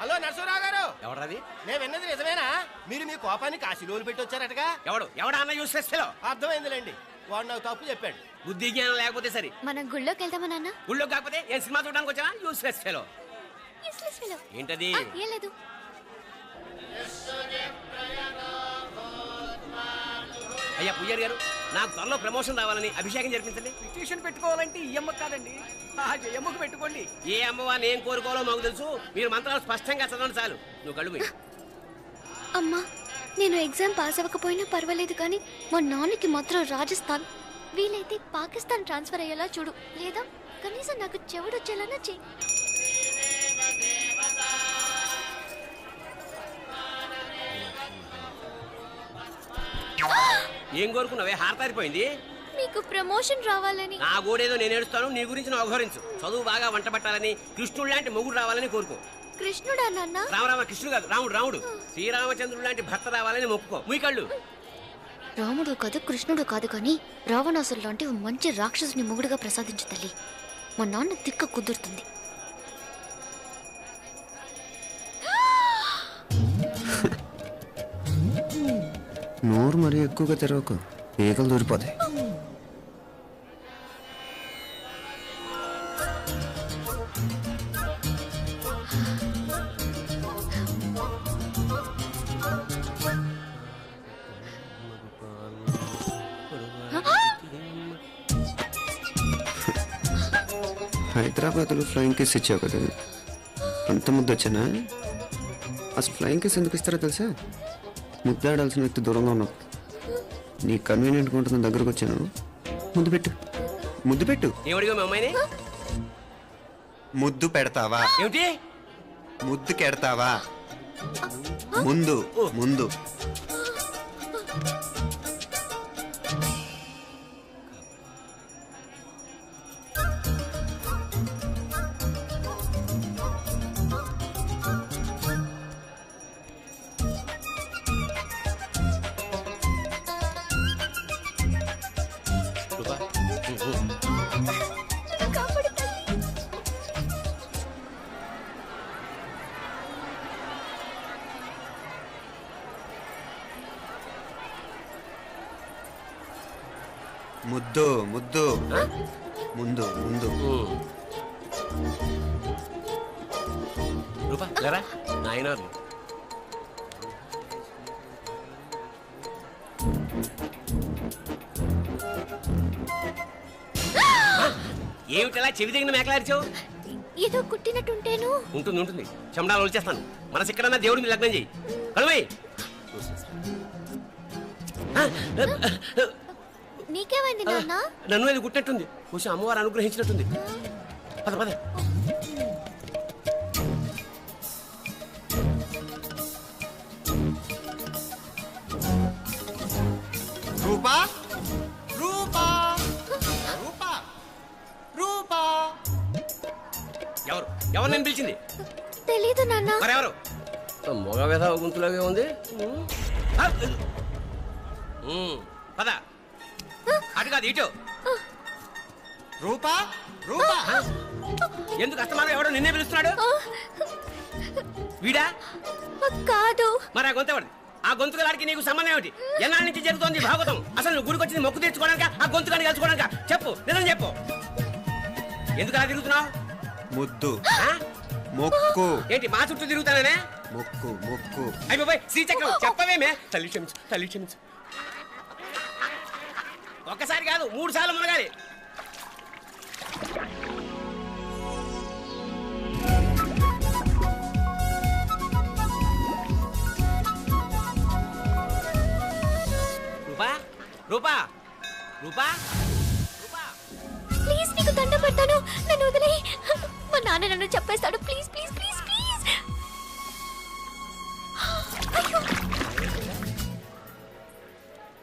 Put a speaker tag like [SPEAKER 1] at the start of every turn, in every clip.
[SPEAKER 1] Hello Narasarao గారు.
[SPEAKER 2] ఎవరది?
[SPEAKER 1] నేను విన్నది నిజమేనా? మీరు మీ కోపాన్ని కాశీలోలు పెట్టి వచ్చారటగా.
[SPEAKER 2] ఎవడా అన్న యూస్లెస్ ఫెలో?
[SPEAKER 1] అర్థమైందిలేండి, వాడు నాకు తప్పు చెప్పాడు.
[SPEAKER 2] బుద్ధి జ్ఞానం లేకపోతే సరే.
[SPEAKER 3] మనం గుళ్ళోకి వెళ్దామా నాన్న?
[SPEAKER 2] గుళ్ళో కాకపోతే ఏం సినిమా చూడడానికి వచ్చావా? Useless fellow. ఏంటది?
[SPEAKER 3] ఏం లేదు.
[SPEAKER 2] అయ్యా పుయ్యర్ గారు, నాకు త్వరలో ప్రమోషన్ రావాలని అభిషేకం జరిపించండి.
[SPEAKER 4] పిటిషన్ పెట్టుకోవాలంటే ఈ అమ్మ కాదండి, ఆ జయమ్మకు పెట్టుకోండి.
[SPEAKER 2] ఏ అమ్మవారిని ఏం కోరుకోవాలో మాకు తెలుసు. మీరు మంత్రాలు స్పష్టంగా చదవండి చాలు. నువ్వు కళ్ళు పోయి.
[SPEAKER 3] అమ్మా, నేను ఎగ్జామ్ పాస్ అవ్వకపోయినా పర్వాలేదు, కానీ మా నాన్నకి మాత్రం రాజస్థాన్, వీలైతే పాకిస్తాన్ ట్రాన్స్ఫర్ అయ్యేలా చూడు, లేదా కనీసం నాకు చెవుడు వచ్చేలానా చెయ్యి.
[SPEAKER 2] ఏం కోరుకున్నావే? హారతారిపోయింది.
[SPEAKER 3] మీకు ప్రమోషన్ రావాలని.
[SPEAKER 2] నా గోడేదో నేను ఏడుస్తాను, నీ గురించి నువ్వు అవహరించు. చదువు బాగా వంట పట్టాలని, కృష్ణుడు లాంటి మొగుడు రావాలని కోరుకో.
[SPEAKER 3] కృష్ణుడా నాన్న?
[SPEAKER 2] రామరామ కృష్ణుడు కాదు, రాముడు. శ్రీరామచంద్రుడు లాంటి భర్త రావాలని మొక్కుకో. మీ కళ్ళు.
[SPEAKER 3] రాముడు కాదు, కృష్ణుడు కాదు, కానీ రావణాసురు లాంటి మంచి రాక్షసుని మొగుడుగా ప్రసాదించు తల్లి. మా నాన్న తిక్క కుదురుతుంది.
[SPEAKER 5] నోరు మరీ ఎక్కువగా తెరవకు, ఈగలు దూరిపోతాయి. హైదరాబాద్లో ఫ్లయింగ్ కేస్ ఇచ్చావు కదా, అంత ముద్దు వచ్చానా? అసలు ఫ్లయింగ్ కేస్ ఎందుకు ఇస్తారో తెలుసా? ముద్దాడాల్సిన వ్యక్తి దూరంగా ఉన్నావు. నీ కన్వీనియంట్గా ఉంటుంది, దగ్గరకు వచ్చాను. ముద్దు పెట్టు.
[SPEAKER 2] ఏమడిగా మీ అమ్మాయిని?
[SPEAKER 5] ముద్దు పెడతావా?
[SPEAKER 2] ఏమిటి?
[SPEAKER 5] ముద్దు కెడతావా? ముందు ముందు. ముద్దు ముద్దు. ముందు ముందు.
[SPEAKER 2] రూపా లేరా నాయనారు. ఏమిటలా చెవి దగ్గర మేకలారిచావు?
[SPEAKER 3] ఏదో కుట్టినట్టుంటేను.
[SPEAKER 2] ఉంటుంది. చెమడాలు వచ్చేస్తాను. మనసు ఎక్కడన్నా దేవుడి మీద లగ్నం చేయి. కడుమై.
[SPEAKER 3] నీకేమైంది నాన్న?
[SPEAKER 2] నన్ను అది కుట్టినట్టుంది. కొంచెం అమ్మవారు అనుగ్రహించినట్టుంది. పద.
[SPEAKER 5] రూపా రూపా రూపా రూపా.
[SPEAKER 2] ఎవరు నేను పిలిచింది?
[SPEAKER 3] తెలీదు నాన్న.
[SPEAKER 2] మరెవరు? మొగ వేధ గుంతులాగే ఉంది. పద. అటు కాదు ఇటు.
[SPEAKER 5] రూపా రూపా.
[SPEAKER 2] ఎందుకు అస్తమానం ఎవడో నిన్నే పిలుస్తున్నాడు? వీడా
[SPEAKER 3] కాదు.
[SPEAKER 2] మరి ఆ గొంతు ఆ గొంతుగాడికి నీకు సంబంధం ఏమిటి? ఎన్నాళ్ళ నుంచి జరుగుతోంది భాగవతం? అసలు నువ్వు గుడికి వచ్చింది మొక్కు తీర్చుకోవడానికి, ఆ గొంతుగాని కలుసుకోవడానికి? చెప్పు, నిజం చెప్పు. ఎందుకు అలా తిరుగుతున్నావు?
[SPEAKER 5] ముద్దు మొక్కు.
[SPEAKER 2] ఏంటి మా చుట్టూ తిరుగుతానే?
[SPEAKER 5] మొక్కు మొక్కు.
[SPEAKER 2] అయిపోయి శ్రీచక్రం చెప్పవేమే? తల్లి క్షమించు. ఒక్కసారి కాదు 3 సార్లు మునగాలి. రూపా
[SPEAKER 3] ప్లీజ్ నీకు దండం పెడతాను, నన్ను వదిలే. మా నాన్న నన్ను చెప్పేస్తాడు. ప్లీజ్.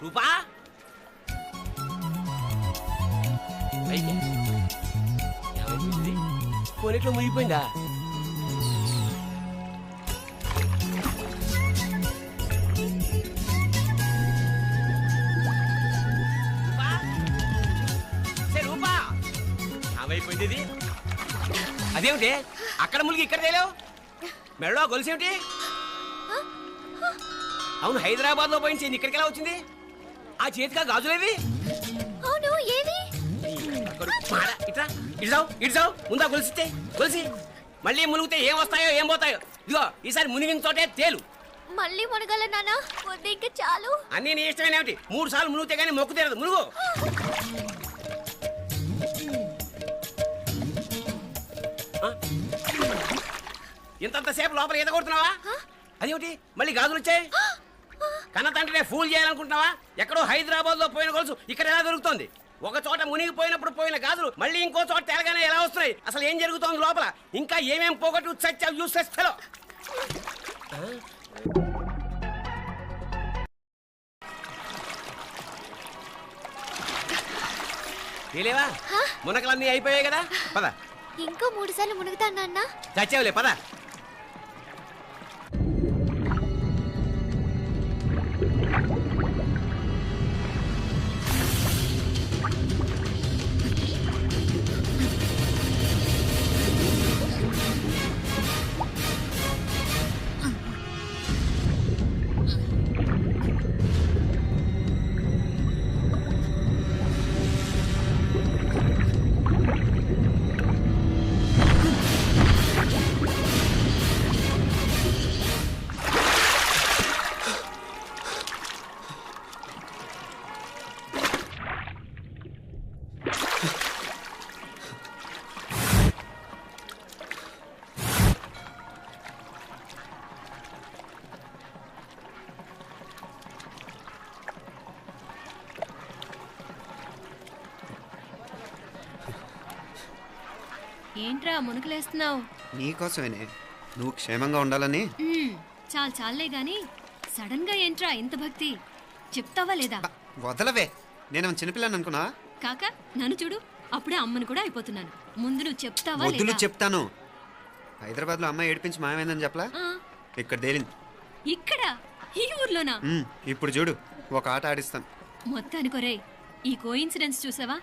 [SPEAKER 2] రూపా కొనిట్లో మునిగిపోయిందా? రూపా ఏమైపోయింది? అదేమిటి అక్కడ మునిగి ఇక్కడ తేలేవు? మెడలో గొలుసేమిటి? అవును, హైదరాబాద్ లో పోయించింది, ఇక్కడికి ఎలా వచ్చింది? ఆ చేతిగా గాజులేవి?
[SPEAKER 3] అవును ఏవి?
[SPEAKER 2] ఇట్రా ఇడ్సావు ముందా గొలిసితే గొలిసి మళ్ళీ మునిగితే ఏం వస్తాయో ఏం పోతాయో. ఇదిగో ఈసారి మునిగిన తోటే తేలు.
[SPEAKER 3] మళ్ళీ మునగల నాన్న, వద్దు ఇంకా చాలు.
[SPEAKER 2] అన్నీ నీ ఇష్టమేనేమిటి? 3 సార్లు మునిగితే కానీ మొక్కు తీరదు. మునుగు. ఇంతంతసేపు లోపల ఈత కొడుతున్నావా? అదేమిటి మళ్ళీ గాజులు వచ్చాయి? కన్న తండ్రినే ఫూల్ చేయాలనుకుంటున్నావా? ఎక్కడో హైదరాబాద్ లో పోయిన గొలుసు ఇక్కడ ఎలా దొరుకుతుంది? ఒక చోట మునిగిపోయినప్పుడు పోయిన గాజులు మళ్ళీ ఇంకో చోట తేలగానే ఎలా వస్తున్నాయి? అసలు ఏం జరుగుతోంది లోపల? ఇంకా ఏమేం పోగొట్టు చచ్చావు యూస్లెస్ ఫెలో. తెలియవా? మునకలన్నీ అయిపోయాయి కదా, పద.
[SPEAKER 3] ఇంకో 3 సార్లు మునుగుతాను నాన్న.
[SPEAKER 2] చచ్చావులే, పద.
[SPEAKER 6] ఏంట్రా మునుకులేస్తున్నావు?
[SPEAKER 5] నీకోసమేనే, నువ్వు క్షేమంగా ఉండాలని.
[SPEAKER 6] చాలే గాని సడన్ గా ఏంట్రా ఇంత భక్తి? చెప్తావా లేదా?
[SPEAKER 5] వదలవే, నేను చిన్నపిల్లని అనుకున్నా.
[SPEAKER 6] కాక నన్ను చూడు, అప్పుడే అమ్మను కూడా అయిపోతున్నాను. ముందు నువ్వు చెప్తావా
[SPEAKER 5] వద్దు,
[SPEAKER 6] లేదా?
[SPEAKER 5] నువ్వు చెప్తాను. హైదరాబాద్ లో అమ్మాయి ఏడిపించి మాయమైందని చెప్పలా, ఇక్కడ తేలింది.
[SPEAKER 6] ఇక్కడ ఈ ఊర్లోనా?
[SPEAKER 5] ఇప్పుడు చూడు, ఒక ఆట ఆడిస్తాను.
[SPEAKER 6] మొత్తానికి ఒరేయ్, ఈ కోయిన్సిడెన్స్ చూసావా?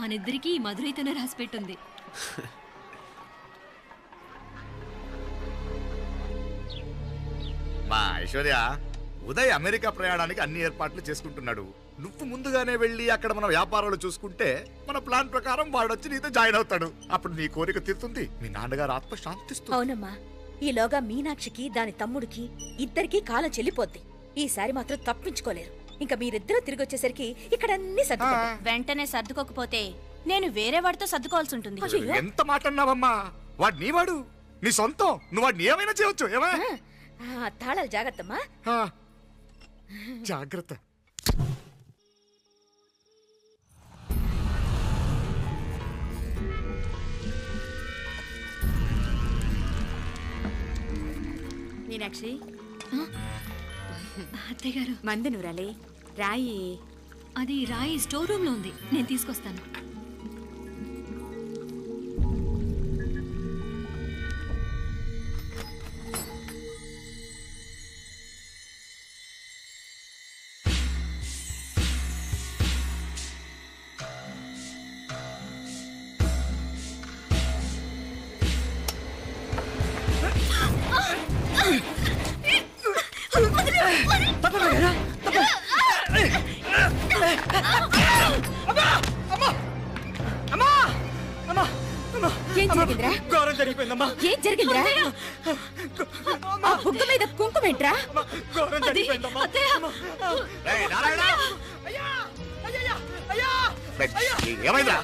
[SPEAKER 6] మనిద్దరికి ఈ మధురైతోనే రాసి పెట్టుంది.
[SPEAKER 7] మా ఐశ్వర్య, ఉదయ్ అమెరికా ప్రయాణానికి అన్ని ఏర్పాట్లు చేసుకుంటున్నాడు. నువ్వు ముందుగానే వెళ్ళి అక్కడ మన వ్యాపారాలు చూసుకుంటే మన ప్లాన్ ప్రకారం వాడొచ్చి నీతో జాయిన్ అవుతాడు. అప్పుడు నీ కోరిక తీరుతుంది, మీ నాన్నగారు ఆత్మ శాంతిస్తుంది.
[SPEAKER 8] అవునమ్మా, ఈలోగా మీనాక్షికి దాని తమ్ముడికి ఇద్దరికి కాలం చెల్లిపోద్ది. ఈసారి మాత్రం తప్పించుకోలేరు. ఇంకా మీరిద్దరూ తిరిగి వచ్చేసరికి ఇక్కడ అన్ని
[SPEAKER 9] వెంటనే సర్దుకోకపోతే నేను వేరే వాడితో సర్దుకోవాల్సి ఉంటుంది.
[SPEAKER 7] ఎంత మాట అన్నావమ్మా? వాడు నీ వాడు, నీ సొంతం. నువ్వు వాడిని ఏమైనా చేయవచ్చు. ఏమా
[SPEAKER 8] తాళాలు జాగ్రత్తమ్మా.
[SPEAKER 7] జాగ్రత్త.
[SPEAKER 9] మీనాక్షి,
[SPEAKER 6] అత్తయ్య గారు,
[SPEAKER 9] మంది నూరాలి. రాయి
[SPEAKER 6] అది రాయి స్టోర్ రూమ్ లో ఉంది, నేను తీసుకొస్తాను.
[SPEAKER 8] ఏం జరిగిందిరా?
[SPEAKER 4] ఘోరం జరిగిపోయిందమ్మా.
[SPEAKER 8] ఏం జరిగిందిరా? ఆ బుగ్గ మీద కుంకుమేంట్రా?
[SPEAKER 4] ఘోరం జరిగిపోయిందమ్మా.
[SPEAKER 7] ఏమైందా?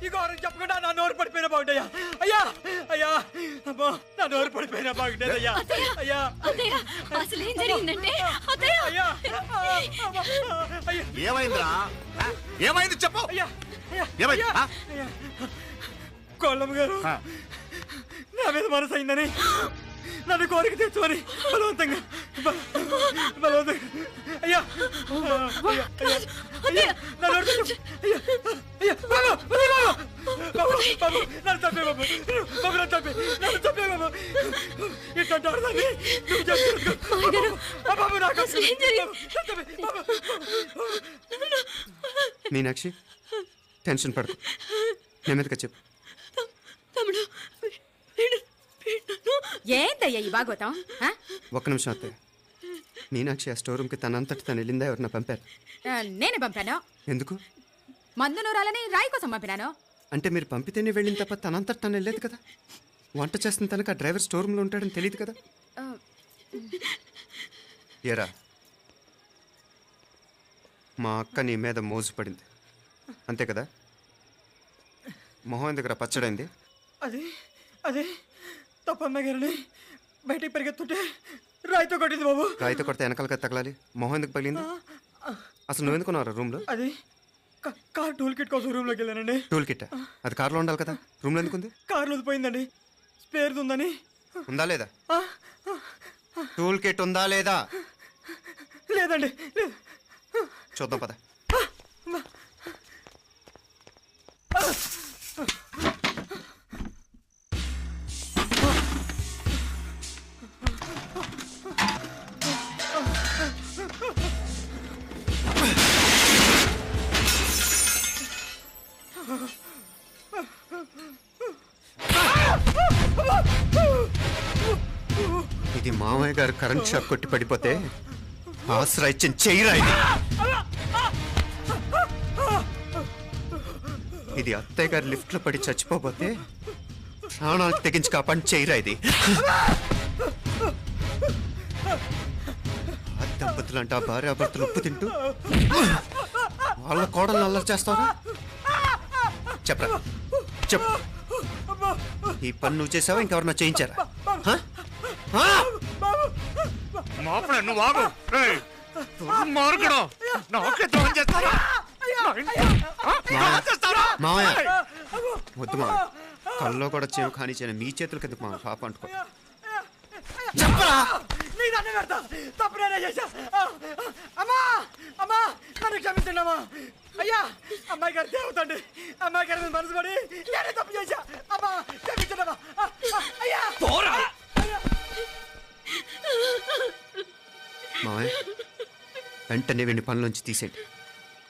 [SPEAKER 4] ఈ ఘోరం చెప్పకుండా నా నోరు పడిపోయినా బాగుంటాయా? అయ్యా అయ్యా, అమ్మో, నా నోరు పడిపోయినా బాగుండేదయ్యా. అయ్యా
[SPEAKER 6] అత్తయ్య, అసలు ఏం జరిగిందంటే అత్తయ్య,
[SPEAKER 4] అయ్యా,
[SPEAKER 7] ఏమైందిరా? ఏమైంది చెప్పు.
[SPEAKER 4] అయ్యా
[SPEAKER 7] ఏమైంది?
[SPEAKER 4] కోళ్ళమ్మ గారు నా మీద మనసు అయిందని నన్ను కోరిక తెచ్చుకొని బలవంతంగా అయ్యా నన్ను చంపే బాబు, నన్ను చంపే బాబు. ఇట్లాంటి ఆడదాన్ని నువ్వు చెప్తున్నావు బాబు. నాకు
[SPEAKER 5] మీనాక్షి, టెన్షన్ పడకు, నెమ్మదిగా చెప్పు.
[SPEAKER 6] తమ్ముడు
[SPEAKER 8] ఏం ఏంటయ్యా ఈ భాగవతం ఆ?
[SPEAKER 5] ఒక్క నిమిషం అత్తయ్య. మీనాక్షి ఆ స్టోర్ రూమ్కి తనంతటి తను వెళ్ళిందా ఎవరన్నా పంపారు?
[SPEAKER 8] నేను పంపాను.
[SPEAKER 5] ఎందుకు?
[SPEAKER 8] మందు నూరాలని రాయి కోసం పంపినాను.
[SPEAKER 5] అంటే మీరు పంపితేనే వెళ్ళింది తప్ప తనంతటి తను వెళ్ళలేదు కదా. వంట చేస్తున్న తనకు ఆ డ్రైవర్ స్టోర్ రూమ్లో ఉంటాడని తెలియదు కదా. ఏరా, మా అక్క నీ మీద మోజు పడింది అంతే కదా. మొహం దగ్గర పచ్చడైంది.
[SPEAKER 4] అదే తప్పమ్మాయి గారిని బయటికి పరిగెత్తుంటే రాయితో కొట్టింది బాబు.
[SPEAKER 5] రాయితో కొడితే వెనకాలగా తగలాలి. మొహం ఎందుకు పగిలింది? అసలు నువ్వెందుకున్నారా రూమ్లో?
[SPEAKER 4] అది కార్ టూల్ కిట్ కోసం రూమ్లోకి వెళ్ళానండి.
[SPEAKER 5] టూల్ కిట్ అది కార్లో ఉండాలి కదా, రూమ్లో ఎందుకుంది?
[SPEAKER 4] కార్లో పోయిందండి, స్పేర్ ఉందని.
[SPEAKER 5] ఉందా లేదా? టూల్ కిట్ ఉందా లేదా?
[SPEAKER 4] లేదండి, లేదు.
[SPEAKER 5] చూద్దాం పద. ఇది మామయ్య గారు కరెంట్ షాక్ కొట్టి పడిపోతే ఆసరా ఇచ్చిన చెయ్యిరా ఇది. ఇది అత్తయ్య గారు లిఫ్ట్ లో పడి చచ్చిపోతే ప్రాణాలకు తెగించి కాపాడి చెయ్యిరా ఇది. ఆ దంపతులంటే ఆ భార్యాభర్తలు ఉప్పు తింటూ వాళ్ళ కోడలు అల్లరి చేస్తారా? చెప్పరా, చెప్పు. ఈ పని నువ్వు చేసావా, ఇంకెవరన్నా చేయించారా?
[SPEAKER 7] నువ్వు ఆగు.
[SPEAKER 5] మావయ్య వద్దు మావయ్య, కల్లో కూడా చేవు కానీ చేయను. మీ చేతులకి ఎందుకు మా పాప అంటుకో. చెప్పరా,
[SPEAKER 4] తప్పు నేనే చేశా. అమ్మా అమ్మా నన్ను క్షమించండి అయ్యా. అమ్మాయి గారు దేవతండి, అమ్మాయి గారి మీద మనసు పడి నేనే తప్పు చేశా. అమ్మా క్షమించండి అయ్యా.
[SPEAKER 5] మావయ్య వెంటనే వీడిని పనిలోంచి తీసేయండి,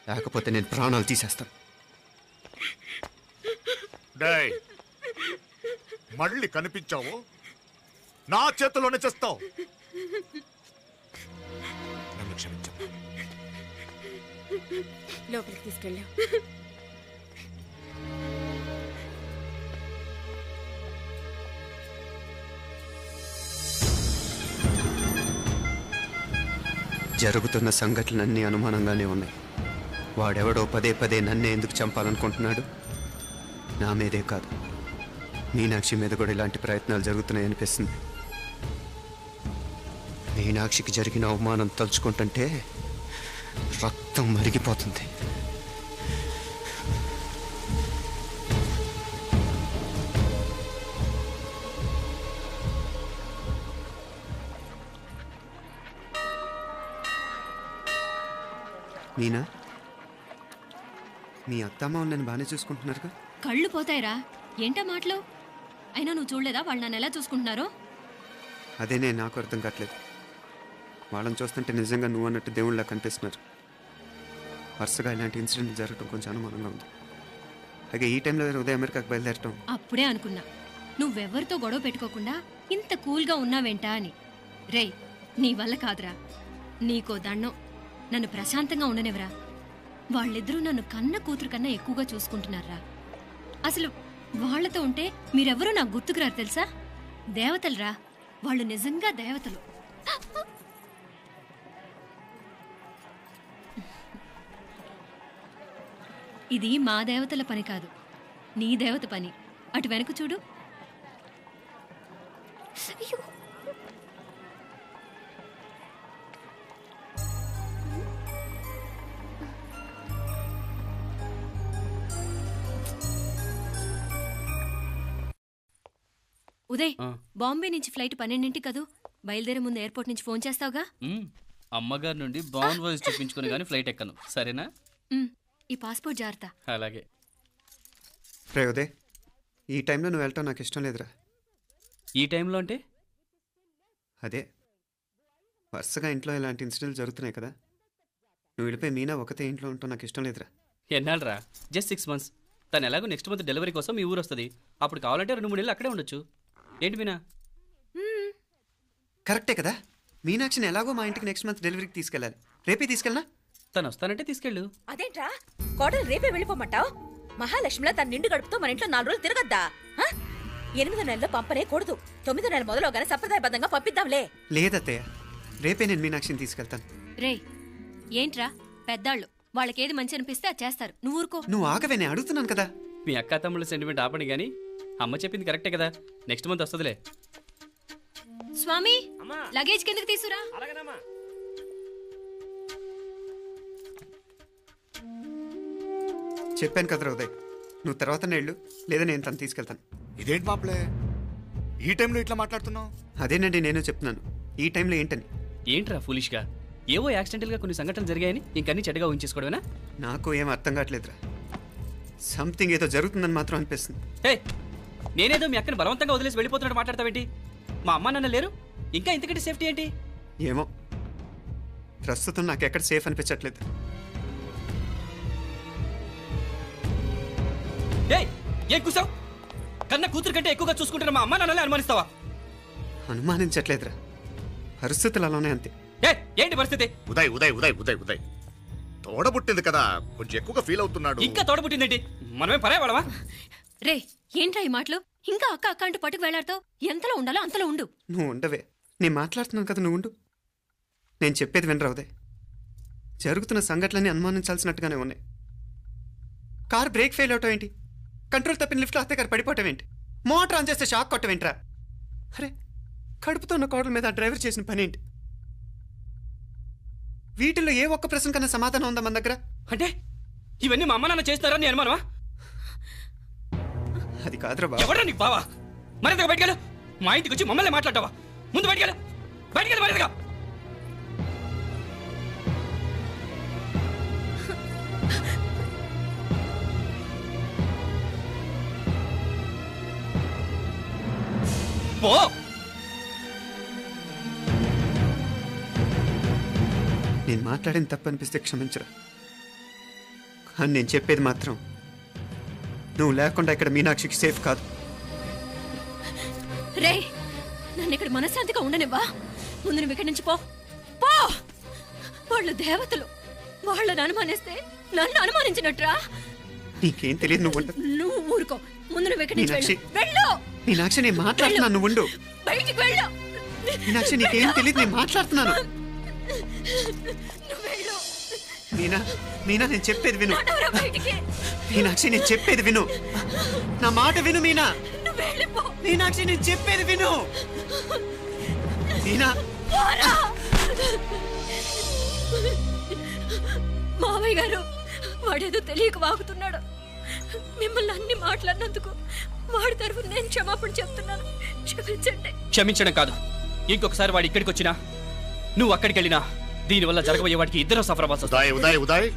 [SPEAKER 5] లేకపోతే నేను ప్రాణాలు తీసేస్తాను.
[SPEAKER 7] డేయ్, మళ్ళీ కనిపించావు నా చేతిలోనే చేస్తావు. నన్ను క్షమించు.
[SPEAKER 8] లోపలికి తీసుకెళ్ళా.
[SPEAKER 5] జరుగుతున్న సంఘటనలన్నీ అనుమానంగానే ఉన్నాయి. వాడెవడో పదే పదే నన్నే ఎందుకు చంపాలనుకుంటున్నాడు? నా మీదే కాదు, మీనాక్షి మీద కూడా ఇలాంటి ప్రయత్నాలు జరుగుతున్నాయి అనిపిస్తుంది. మీనాక్షికి జరిగిన అవమానం తలుచుకుంటుంటే రక్తం మరిగిపోతుంది. మీనా, మీ అత్తమ్మ నన్ను బాగానే చూసుకుంటున్నారుగా?
[SPEAKER 6] కళ్ళు పోతాయిరా, ఏంటా మాటలు? అయినా నువ్వు చూడలేదా వాళ్ళు నన్ను ఎలా చూసుకుంటున్నారో?
[SPEAKER 5] అదేనే నాకు అర్థం కావట్లేదు. వాళ్ళని చూస్తుంటే నిజంగా నువ్వు అన్నట్టు దేవుళ్ళ కనిపిస్తున్నారు. వరుసగా ఇలాంటి ఇన్సిడెంట్ జరగడం కొంచెం అనుమానంగా ఉంది. అలాగే ఈ టైంలో ఉదయం అమెరికాకు బయలుదేరటం.
[SPEAKER 6] అప్పుడే అనుకున్నా నువ్వెవరితో గొడవ పెట్టుకోకుండా ఇంత కూల్గా ఉన్నావేంటా అని. రేయ్, నీ వల్ల కాదురా, నీకో దండం. నన్ను ప్రశాంతంగా ఉండనివరా. వాళ్ళిద్దరూ నన్ను కన్న కూతురు కన్నా ఎక్కువగా చూసుకుంటున్నారా. అసలు వాళ్లతో ఉంటే మీరెవరూ నాకు గుర్తుకురారు తెలుసా? దేవతలరా, వాళ్ళు నిజంగా దేవతలు. ఇది మా దేవతల పని కాదు, నీ దేవత పని. అటు వెనక చూడు. ఉదయ్, బాంబే నుంచి ఫ్లైట్ 12 కదూ. బయలుదేరే ముందు ఎయిర్పోర్ట్ నుంచి ఫోన్ చేస్తావుగా?
[SPEAKER 10] అమ్మగారి నుండి బాండ్ వాయిస్ చూపించుకుని కానీ ఫ్లైట్ ఎక్కను, సరేనా?
[SPEAKER 6] ఈ పాస్పోర్ట్ జాగ్రత్త.
[SPEAKER 10] అలాగే.
[SPEAKER 5] రే ఉదయ్, ఈ టైంలో నువ్వు వెళ్ళటం నాకు ఇష్టం లేదురా.
[SPEAKER 10] ఈ టైంలో అంటే?
[SPEAKER 5] అదే వరుసగా ఇంట్లో ఇలాంటి ఇన్సిడెంట్లు జరుగుతున్నాయి కదా. నువ్వు వెళ్ళిపోయి మీనా ఒకతే ఇంట్లో ఉంటావు నాకు ఇష్టం లేదురా.
[SPEAKER 10] ఎన్నాళ్ళరా? Just 6 months. తను ఎలాగో నెక్స్ట్ మంత్ డెలివరీ కోసం మీ ఊరు వస్తుంది. అప్పుడు కావాలంటే 2-3 నెలలు అక్కడే ఉండొచ్చు. ఏంటి మీనా?
[SPEAKER 5] కరెక్టే కదా, మీనాక్షిని ఎలాగో మా ఇంటికి నెక్స్ట్ మంత్ డెలివరీకి తీసుకెళ్ళాలి. రేపే తీసుకెళ్ళనా?
[SPEAKER 10] తను వస్తానంటే తీసుకెళ్ళు.
[SPEAKER 8] అదేంట్రా కోడలు రేపే వెళ్ళిపోమంటావు? మహాలక్ష్మిలా తన నిండు గడుపుతో మన ఇంట్లో 4 రోజులు తిరగద్దా? 8వ నెలలో పంపనే కూడదు. 9వ నెల మొదలుగానే సంప్రదాయబద్ధంగా పంపిద్దాంలే.
[SPEAKER 5] లేదత్తయ్య, రేపే నేను మీనాక్షిని తీసుకెళ్తాను.
[SPEAKER 6] రే ఏంట్రా పెద్దాళ్ళు, వాళ్ళకేది మంచి అనిపిస్తే అది చేస్తారు. నువ్వు ఊరుకో.
[SPEAKER 5] నువ్వు ఆగవే, నేను అడుగుతున్నాను కదా.
[SPEAKER 10] మీ అక్క తమ్ముళ్ళ సెంటిమెంట్ ఆపండి కానీ అమ్మ చెప్పింది కరెక్టే కదా, నెక్స్ట్ మంత్ వస్తుందిలే.
[SPEAKER 6] స్వామి లగేజ్ కిందకి తీసురా.
[SPEAKER 2] అలాగేనమ్మా.
[SPEAKER 5] చెప్పాను కదరా ఉదయ్, నువ్వు తర్వాత నేళ్ళు లేదా నేను తను తీసుకెళ్తాను.
[SPEAKER 7] ఇదేంటి మాప్లే ఈ టైంలో ఇట్లా మాట్లాడుతున్నావు?
[SPEAKER 5] అదేనండి నేను చెప్తున్నాను, ఈ టైంలో ఏంటని.
[SPEAKER 10] ఏంట్రా ఫులిష్గా ఏవో యాక్సిడెంటల్గా కొన్ని సంఘటనలు జరిగాయని ఇంకన్నీ చెడ్డగా ఊహించేసుకోవడమేనా?
[SPEAKER 5] నాకు ఏం అర్థం కావట్లేదురా, సంథింగ్ ఏదో జరుగుతుందని మాత్రం అనిపిస్తుంది.
[SPEAKER 10] హే, నేనేదో మీ అక్కని బలవంతంగా వదిలేసి వెళ్ళిపోతున్నట్టు మాట్లాడతావేంటి? మా అమ్మ నాన్న లేరు, ఇంకా ఇంతకంటే సేఫ్టీ ఏంటి?
[SPEAKER 5] ఏమో, ప్రస్తుతం నాకు ఎక్కడ సేఫ్ అనిపించట్లేదు.
[SPEAKER 10] ఏం కూసావు? కన్న కూతురు కంటే ఎక్కువగా చూసుకుంటున్న మా అమ్మ నాన్నలే అనుమానిస్తావా?
[SPEAKER 5] అనుమానించట్లేదురా, పరిస్థితులు అలానే అంతే.
[SPEAKER 10] ఏంటి పరిస్థితి?
[SPEAKER 7] ఉదయ్ ఉదయ్ ఉదయ్ ఉదయ్ ఉదయ్ తోడబుట్టింది కదా, కొంచెం ఎక్కువగా ఫీల్ అవుతున్నాడు.
[SPEAKER 10] ఇంకా తోడబుట్టిందేంటి? మనమే పరాయవాడవా?
[SPEAKER 6] రే ఏంట్రా ఈ మాటలు? ఇంకా అక్క అక్క అంటూ పట్టుకు వెళ్లాడుతావు. ఎంతలో ఉండాలో అంతలో ఉండు.
[SPEAKER 5] నువ్వు ఉండవే, నేను మాట్లాడుతున్నాను కదా, నువ్వు ఉండు. నేను చెప్పేది వినరా ఉదయ్, జరుగుతున్న సంఘటనలన్నీ అనుమానించాల్సినట్టుగానే ఉన్నాయి. కారు బ్రేక్ ఫెయిల్ అవటం ఏంటి, కంట్రోల్ తప్పిన లిఫ్ట్లో అత్తే గారు పడిపోవటం ఏంటి, మోటార్ ఆన్ చేస్తే షాక్ కొట్టం ఏంట్రా? అరే, కడుపుతో ఉన్న కోడల మీద ఆ డ్రైవర్ చేసిన పని ఏంటి? వీటిల్లో ఏ ఒక్క ప్రశ్న కన్నా సమాధానం ఉందా మన దగ్గర?
[SPEAKER 10] అంటే ఇవన్నీ మా అమ్మ నాన్న చేస్తారని నేను అనుమానమా?
[SPEAKER 5] అది కాదురా బాబు.
[SPEAKER 10] ఎవరా నీకు బావా? మరింతగా బయటకెళ్ళు. మా ఇంటికి వచ్చి మమ్మల్ని మాట్లాడతావా? ముందు బయటకెళ్ళు, బయటకెళ్ళు మరింతగా. పో.
[SPEAKER 5] నేను మాట్లాడిన తప్పు అనిపిస్తే క్షమించరా, కానీ నేను చెప్పేది మాత్రం నువ్వు లేకుండా ఇక్కడ మీనాక్షికి సేఫ్ కాదు.
[SPEAKER 6] రే నన్ను ఇక్కడ మనశ్శాంతిగా ఉండనివ్వా. ముందు నువ్వు ఇక్కడి నుంచి పో. పో. వాళ్ళు దేవతలు, వాళ్ళని అనుమానిస్తే నన్ను అనుమానించినట్రా.
[SPEAKER 5] నీకేం తెలియదు, నువ్వు ఉండు.
[SPEAKER 6] నువ్వు ఊరుకో. ముందు నువ్వు ఇక్కడి నుంచి
[SPEAKER 5] మీనాక్షి,
[SPEAKER 6] వెళ్ళు.
[SPEAKER 5] మీనాక్షి నేను మాట్లాడుతున్నాను, నువ్వు ఉండు.
[SPEAKER 6] బయటికి వెళ్ళు.
[SPEAKER 5] మీనాక్షి నీకేం తెలియదు, నేను మాట్లాడుతున్నాను.
[SPEAKER 6] నువ్వు వెళ్ళు.
[SPEAKER 5] మీనా, మీనా నేను చెప్పేది విను.
[SPEAKER 6] నడవరా బయటికి.
[SPEAKER 5] మీనాక్షి నేను చెప్పేది విను, నా మాట విను మీనా.
[SPEAKER 6] నువ్వు వెళ్ళిపో.
[SPEAKER 5] మీనాక్షి నేను చెప్పేది విను. మీనా,
[SPEAKER 6] పోరా. మావయ్య గారు వాడేదో తెలియక వాగుతున్నాడు. మిమ్మల్ని అన్ని మాట్లాడినందుకు వాడి తరఫున నేను క్షమాపణ చెప్తున్నాను. క్షమించండి.
[SPEAKER 10] క్షమించడం కాదు, ఇంకొకసారి వాడు ఇక్కడికి వచ్చినా నువ్వు అక్కడికి వెళ్ళినా దీనివల్ల జరగబోయే వాడికి ఇద్దరు సఫర్ అవ్వాల్సి వస్తుంది.
[SPEAKER 7] ఉదయ్ ఉదయ్ ఉదయ్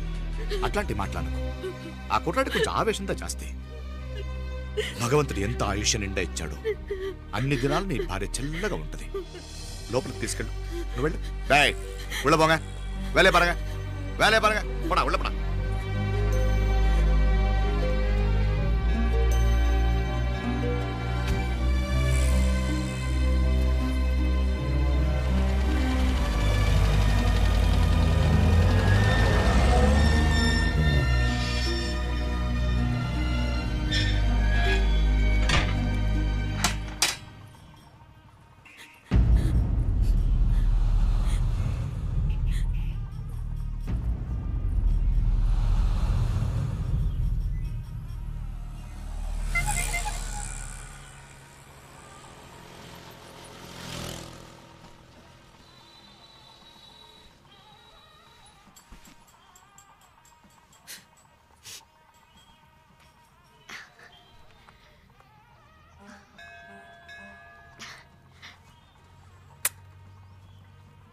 [SPEAKER 7] అట్లాంటి మాట్లాడకు. ఆ కుట్రాడి కొంచెం ఆవేశంతో జాస్తి. భగవంతుడు ఎంత ఆయుష్య నిండా ఇచ్చాడు, అన్ని దినాలు నీ భార్య చల్లగా ఉంటది. లోపలికి తీసుకెళ్ళు, నువ్వు వెళ్ళు. బాయ్ ఉళ్ళ పోగా, వేలే పరగా, వేలే పరగా, పోడా ఉళ్ళ పోడా.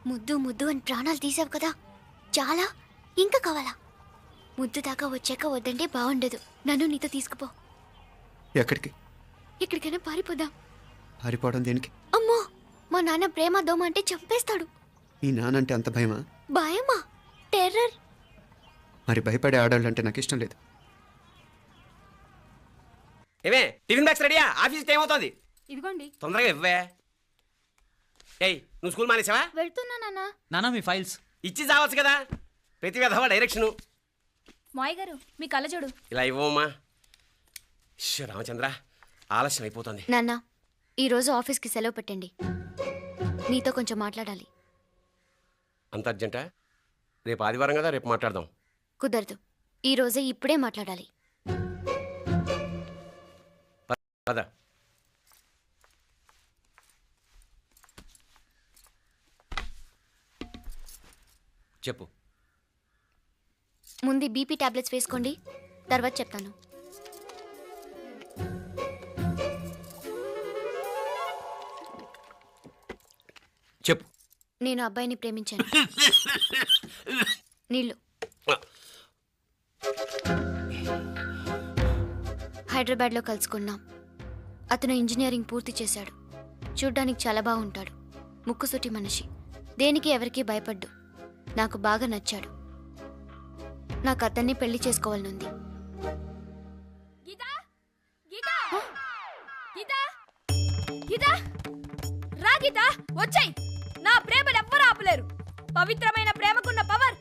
[SPEAKER 3] ముద్దు ముద్దు అని ప్రాణాలు తీసావు కదా, చాలా ఇంకా కావాలా? ముద్దు దాకా వచ్చాక వద్దంటే బాగుండదు. నన్ను నీతో తీసుకుపో.
[SPEAKER 5] ఎక్కడికి?
[SPEAKER 3] ఎక్కడికైనా పారిపోదాం.
[SPEAKER 5] పారిపోవడం దేనికి?
[SPEAKER 3] అమ్మో, మా నాన్న ప్రేమ దోమ అంటే చంపేస్తాడు.
[SPEAKER 5] మీ నానంటే అంత భయమా?
[SPEAKER 3] భయమా? టెర్రర్.
[SPEAKER 5] మరి భయపడే ఆడాలంటే నాకు ఇష్టం లేదు.
[SPEAKER 2] ఏమే టిఫిన్ బ్యాగ్స్ రెడీయా? ఆఫీస్ టైం అవుతుంది.
[SPEAKER 6] ఇదిగోండి.
[SPEAKER 2] తొందరగా ఇవ్వే. ఏయ్ నువ్వు స్కూల్ మానేసావా?
[SPEAKER 3] వెళ్తున్నా నాన్న.
[SPEAKER 10] నానా మీ ఫైల్స్
[SPEAKER 2] ఇచ్చి చావచ్చు కదా, ప్రతి విధవా డైరెక్షను.
[SPEAKER 9] మాయ్ గారు మీ కళ్ళజోడు.
[SPEAKER 2] ఇలా ఇవ్వమ్మా. రామచంద్ర ఆలస్యం అయిపోతుంది.
[SPEAKER 3] నాన్న ఈరోజు ఆఫీస్కి సెలవు పెట్టండి, నీతో కొంచెం మాట్లాడాలి.
[SPEAKER 2] అంత అర్జెంటా? రేపు ఆదివారం కదా, రేపు మాట్లాడదాం.
[SPEAKER 3] కుదరదు, ఈరోజే ఇప్పుడే మాట్లాడాలి.
[SPEAKER 2] పద. చెప్పు.
[SPEAKER 3] ముందు బీపీ టాబ్లెట్స్ వేసుకోండి, తర్వాత చెప్తాను.
[SPEAKER 2] చెప్పు.
[SPEAKER 3] నేను అబ్బాయిని ప్రేమించాను. నీళ్ళు. హైదరాబాద్లో కలుసుకున్నాం. అతను ఇంజనీరింగ్ పూర్తి చేశాడు. చూడ్డానికి చాలా బాగుంటాడు. ముక్కుసూటి మనిషి, దేనికి ఎవరికీ భయపడ్డు. నాకు బాగా నచ్చాడు. నాకు అతన్ని పెళ్లి చేసుకోవాలనుంది.
[SPEAKER 8] రా గీత, వచ్చాయి. నా ప్రేమను ఎవ్వరూ ఆపలేరు. పవిత్రమైన ప్రేమకున్న పవర్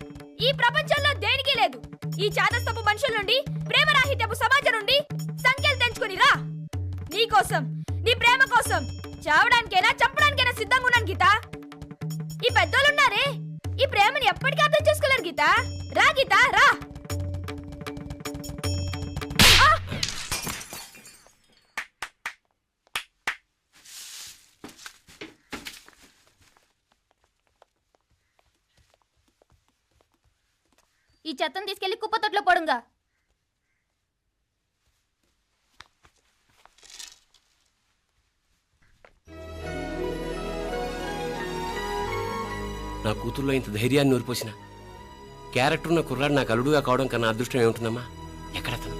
[SPEAKER 8] ఈ ప్రపంచంలో దేనికి లేదు. ఈ చాదస్తపు మనుషుల నుండి, ప్రేమరాహిత్యపు సమాజం నుండి సంఖ్యలు తెంచుకుని రా. నీ కోసం, నీ ప్రేమ కోసం చావడానికైనా చంపడానికైనా సిద్ధంగా ఉన్నాను గీత. ఈ పెద్దోళ్ళున్నారే, ఈ ప్రేమని ఎప్పటికీ అర్థం చేసుకోలేరు గీత. రా గీత, రా.
[SPEAKER 3] ఈ చెత్తను తీసుకెళ్లి కుప్పతొట్లో పడుంగా.
[SPEAKER 2] నా కూతుర్లో ఇంత ధైర్యాన్ని నూరిపోసిన క్యారెక్టర్ ఉన్న కుర్రాడు నాకు అల్లుడుగా కావడం కన్నా అదృష్టం ఏముంటుందమ్మా? ఎక్కడతను